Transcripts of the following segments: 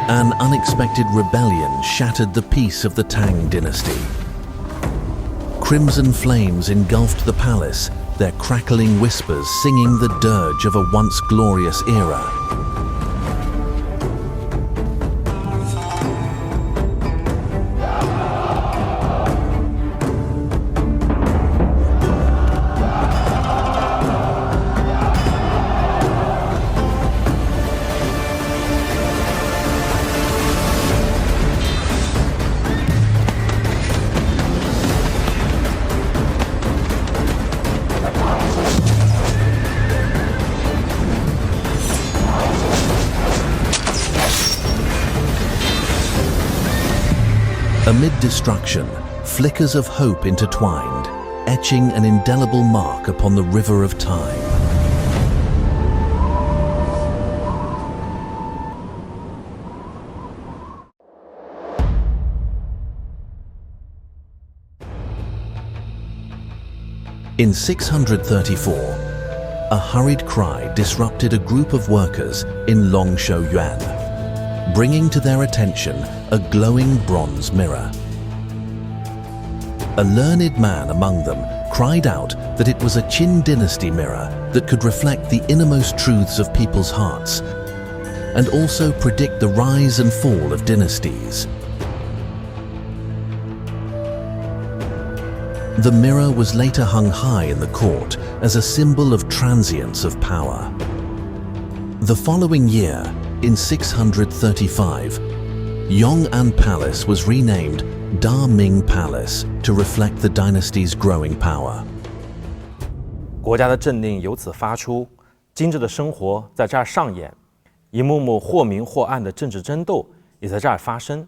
An unexpected rebellion shattered the peace of the Tang Dynasty. Crimson flames engulfed the palace, their crackling whispers singing the dirge of a once glorious era. Amid destruction, flickers of hope intertwined, etching an indelible mark upon the river of time. In 634, a hurried cry disrupted a group of workers in Xi'an, bringing to their attention a glowing bronze mirror. A learned man among them cried out that it was a Qin dynasty mirror that could reflect the innermost truths of people's hearts and also predict the rise and fall of dynasties. The mirror was later hung high in the court as a symbol of transience of power. The following year, in 635, Yong'an Palace was renamed Da Ming Palace to reflect the dynasty's growing power. 国家的政令由此发出，精致的生活在这儿上演，一幕幕或明或暗的政治争斗也在这儿发生。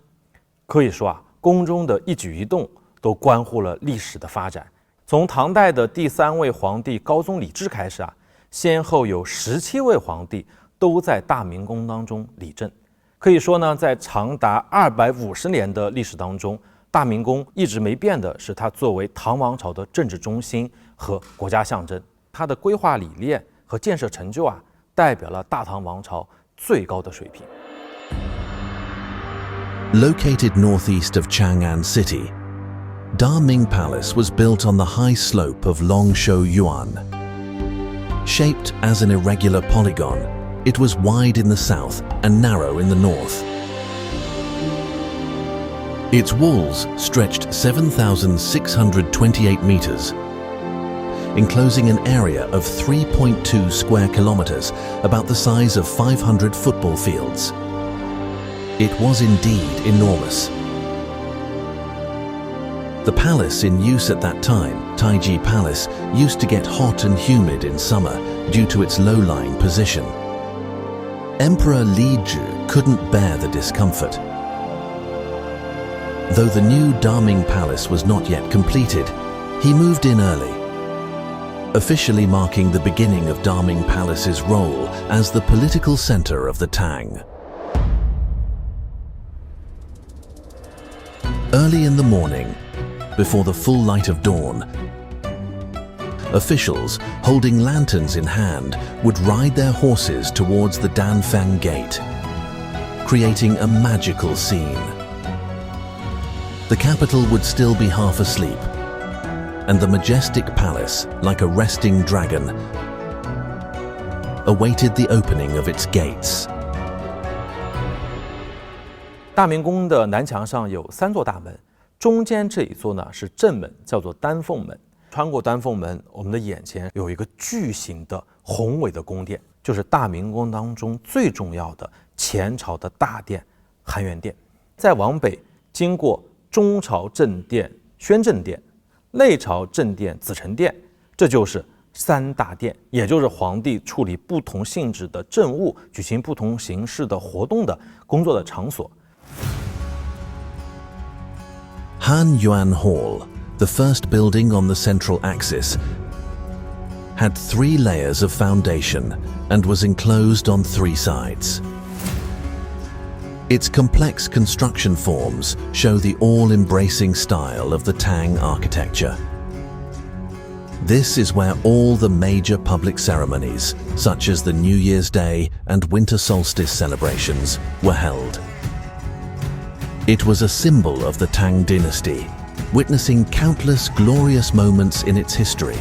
可以说宫中的一举一动都关乎了历史的发展。从唐代的第3位皇帝高宗李治开始先后有17位皇帝都在大明宫当中理政。可以说呢，在长达250年的历史当中，大明宫一直没变的是它作为唐王朝的政治中心和国家象征。它的规划理念和建设成就代表了大唐王朝最高的水平。Located northeast of Chang'an City, Da Ming Palace was built on the high slope of Longshan Yuan. Shaped as an irregular polygon, it was wide in the south and narrow in the north. Its walls stretched 7,628 meters, enclosing an area of 3.2 square kilometers, about the size of 500 football fields. It was indeed enormous. The palace in use at that time, Taiji Palace, used to get hot and humid in summer due to its low-lying position. Emperor Li Zhi couldn't bear the discomfort. Though the new Da Ming Palace was not yet completed, he moved in early, officially marking the beginning of Da Ming Palace's role as the political center of the Tang. Early in the morning, before the full light of dawn, officials holding lanterns in hand would ride their horses towards the Danfeng Gate, creating a magical scene. The capital would still be half asleep, and the majestic palace, like a resting dragon, awaited the opening of its gates. 大明宫的南墙上有3座大门，中间这一座呢是正门，叫做丹凤门。穿过丹凤门，我们的眼前有一个巨型的宏伟的宫殿，就是大明宫当中最重要的前朝的大殿含元殿。再往北，经过中朝正殿宣政殿、内朝正殿紫宸殿，这就是3大殿，也就是皇帝处理不同性质的政务、举行不同形式的活动的工作的场所。Hanyuan Hall, the first building on the central axis, had 3 layers of foundation and was enclosed on 3 sides. Its complex construction forms show the all-embracing style of the Tang architecture. This is where all the major public ceremonies, such as the New Year's Day and Winter Solstice celebrations, were held. It was a symbol of the Tang Dynasty, witnessing countless glorious moments in its history.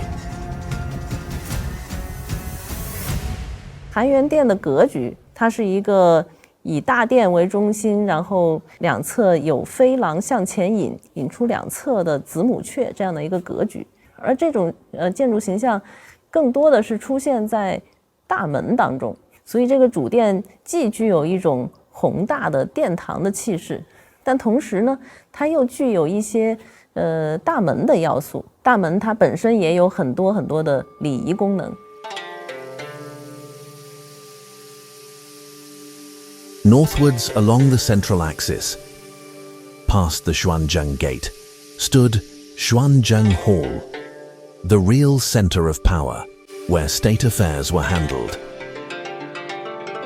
含元殿的格局，它是一个以大殿为中心，然后两侧有飞廊向前引出两侧的子母阙这样的一个格局。而这种建筑形象更多的是出现在大门当中，所以这个主殿既具有一种宏大的殿堂的气势，但同时呢，它又具有一些大门的要素。大门它本身也有很多很多的礼仪功能。Northwards along the central axis, past the Xuanzheng Gate, stood Xuanzheng Hall, the real center of power, where state affairs were handled.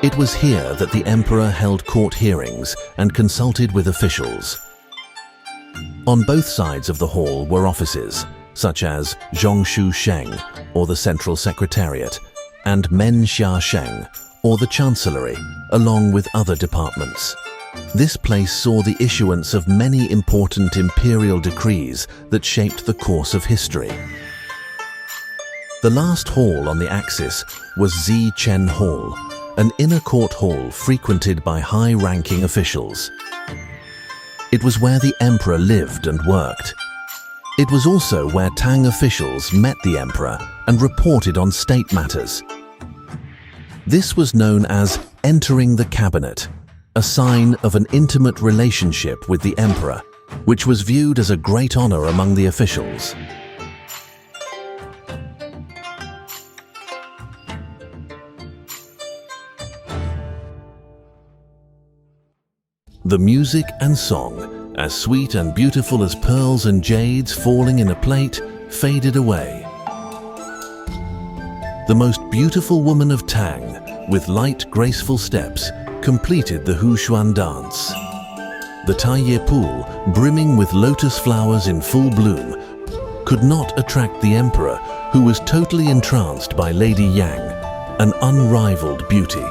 It was here that the emperor held court hearings and consulted with officials. On both sides of the hall were offices, such as Zhongshu Sheng, or the Central Secretariat, and Men Xia Sheng, or the Chancellery, along with other departments. This place saw the issuance of many important imperial decrees that shaped the course of history. The last hall on the axis was Zichen Hall, an inner court hall frequented by high-ranking officials. It was where the emperor lived and worked. It was also where Tang officials met the emperor and reported on state matters. This was known as entering the cabinet, a sign of an intimate relationship with the emperor, which was viewed as a great honor among the officials. The music and song, as sweet and beautiful as pearls and jades falling in a plate, faded away. The most beautiful woman of Tang, with light, graceful steps, completed the Hushuan dance. The Taiye pool, brimming with lotus flowers in full bloom, could not attract the emperor, who was totally entranced by Lady Yang, an unrivaled beauty.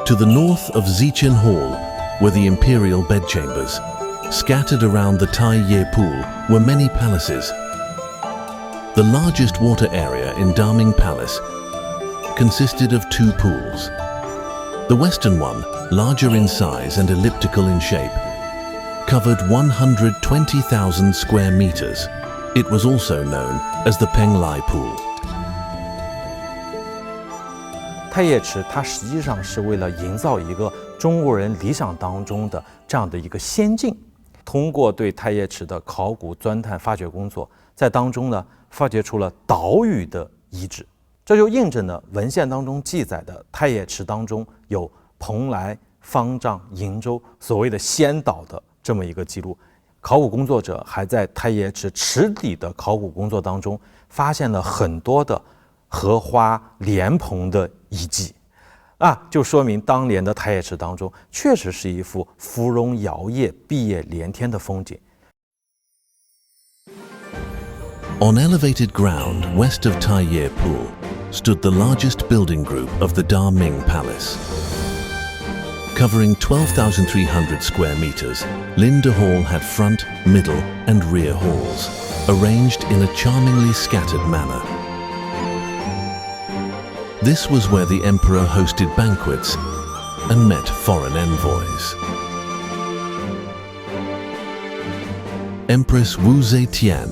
To the north of Zichen Hall were the imperial bedchambers. Scattered around the Taiye pool were many palaces. The largest water area in Daming Palace consisted of 2 pools. The western one, larger in size and elliptical in shape, covered 120,000 square meters. It was also known as the Penglai Pool. 太液池它实际上是为了营造一个中国人理想当中的这样的一个仙境。通过对太液池的考古钻探发掘工作，在当中呢发掘出了岛屿的遗址，这就印证了文献当中记载的太液池当中有蓬莱、方丈、瀛洲所谓的仙岛的这么一个记录。考古工作者还在太液池池底的考古工作当中发现了很多的荷花莲蓬的遗迹，就说明当年的太液池当中确实是一幅芙蓉摇曳、碧叶连天的风景。On elevated ground west of Taiye Pool stood the largest building group of the Daming Palace. Covering 12,300 square meters, Linda Hall had front, middle, and rear halls, arranged in a charmingly scattered manner. This was where the emperor hosted banquets and met foreign envoys. Empress Wu Zetian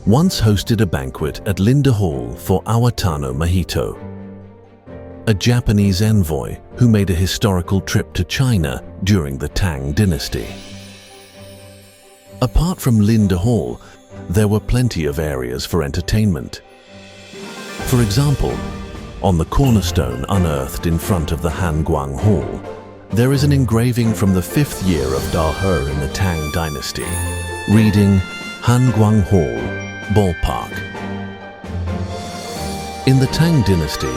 once hosted a banquet at Linda Hall for Awatano Mahito, a Japanese envoy who made a historical trip to China during the Tang Dynasty. Apart from Linda Hall, there were plenty of areas for entertainment. For example, on the cornerstone unearthed in front of the Hanyuan Hall, there is an engraving from the 5th year of Dahe in the Tang Dynasty, reading Hanyuan Hall, Ballpark. In the Tang Dynasty,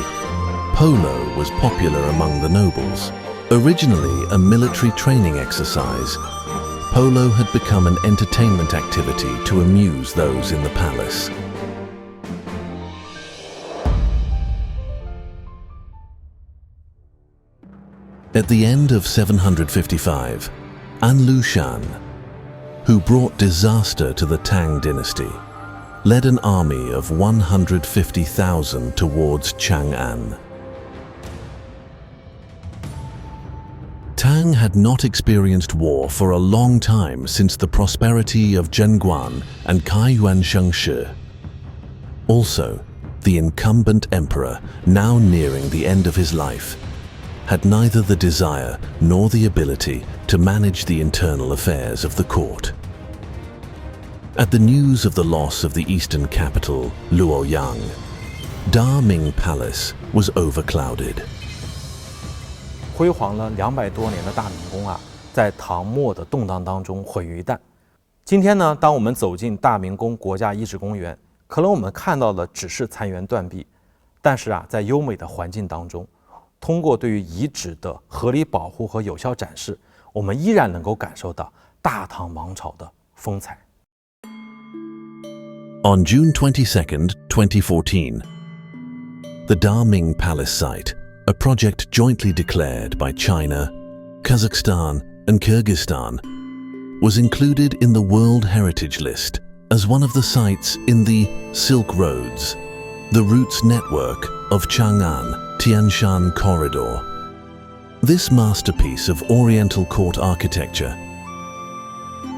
polo was popular among the nobles. Originally a military training exercise, polo had become an entertainment activity to amuse those in the palace. At the end of 755, An Lushan, who brought disaster to the Tang Dynasty, led an army of 150,000 towards Chang'an. Tang had not experienced war for a long time since the prosperity of Zhenguan and Kaiyuan Shengshi. Also, the incumbent emperor, now nearing the end of his life, had neither the desire nor the ability to manage the internal affairs of the court. At the news of the loss of the eastern capital, Luoyang, Da Ming Palace was overclouded. 辉煌了200多年的大明宫啊，在唐末的动荡当中毁于一旦。今天呢，当我们走进大明宫国家遗址公园，可能我们看到的只是残垣断壁，但是啊，在优美的环境当中，通过对于遗址的合理保护和有效展示，我们依然能够感受到大唐王朝的风采。On June 22, 2014, the Da Ming Palace site, a project jointly declared by China, Kazakhstan, and Kyrgyzstan, was included in the World Heritage List as one of the sites in the Silk Roads, the routes network of Chang'an-Tianshan corridor. This masterpiece of Oriental court architecture,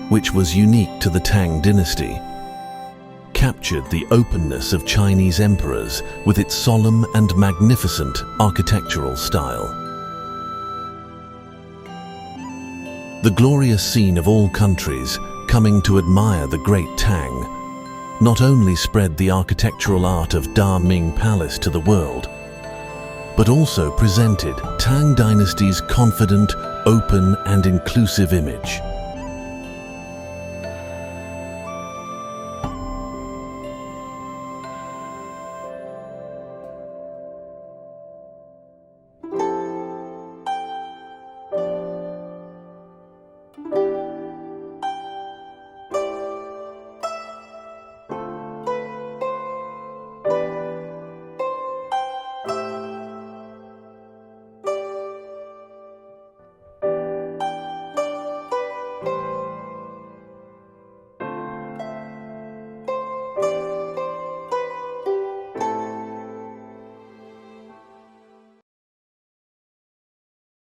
which was unique to the Tang Dynasty, captured the openness of Chinese emperors with its solemn and magnificent architectural style. The glorious scene of all countries coming to admire the great Tang not only spread the architectural art of Da Ming Palace to the world, but also presented Tang Dynasty's confident, open and inclusive image.